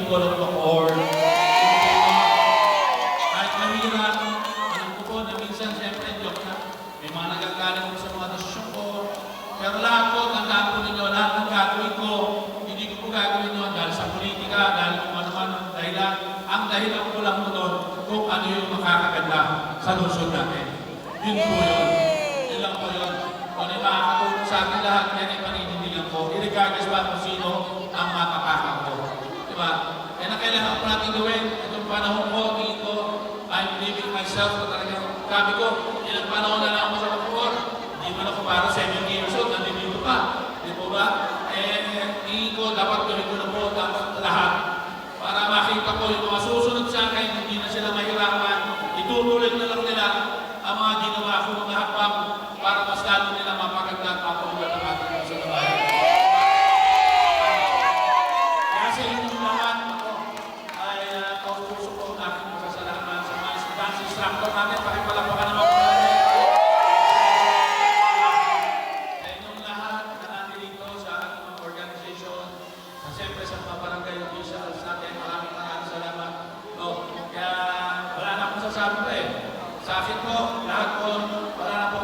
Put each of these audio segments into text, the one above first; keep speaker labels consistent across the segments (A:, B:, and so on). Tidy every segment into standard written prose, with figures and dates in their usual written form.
A: people of Bacoor. Kahit mahirap, alam ko po na minsan siyempre joke na. May mga nagagaling ko sa mga desisyon ko. Pero lahat po, tandaan po ninyo, lahat ng gagawin ko, hindi ko po gagawin yun dahil sa politika, dahil kung ano-ano ang dahilan. Ang dahilan ko lang doon kung ano yung makakaganda sa lungsod natin. Yun po yun. Yun lang po yun. Kung ano yung makakatulong sa akin lahat, yan ay paninindigan ko. Irregardless ba kung sino ang makakakang ko. Diba? Yan ang kailangan po natin gawin. Itong panahon ko, tingin ko, I'm living myself na talagang sabi ko, ilang panahon na lang ako sa Bacoor. Hindi man ako para 7 years old, nandito pa. Di po ba? Tingin ko, dapat gawin ko na po, dapat lahat. Para makita ko yung mga susunod sa akin, hindi na sila mahirapan. Itutuloy na lang nila ang mga ginawa ko mga hakbang para mas lalo nila mapaganda at mapaunod ang ating mga sa bayan. Kaya sa inyong lahat, ako ay kaupuso ko ang aking masasalamat sa mga dance instructor natin. Pakipalapakan naman po natin. Sa inyong lahat na natin dito sa ating mga organization, at siyempre sa mga barangay officials natin, maraming salamat. Kaya wala na akong sasabi pa eh. Sa akin po, lahat po, wala na po,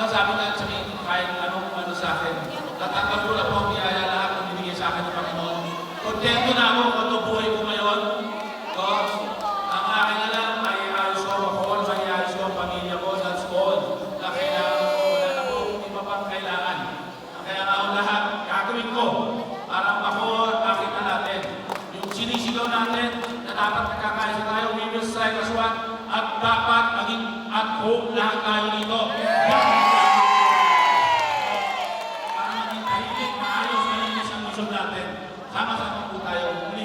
A: sabi na sabihin kahit anong ano sa akin. Tatanggap ko na po ang biyaya lahat ng binigay sa akin ng Panginoon. Kontento na ako kung ito buhay ko ngayon. Ang akin na lang, may ayos ko ako, may ayos ko ang pamilya ko, that's all. Na kailangan ko, wala na po iba pang kailangan. Kaya nga ang lahat, gagawin ko para Bacoor, makita natin. Yung sinisigaw natin, na dapat nagkakaisa tayo, we will strike as one, at dapat maging at home lahat tayo dito. Para maging tahimik, maayos, malinis ang lungsod natin. Sama-sama po tayo.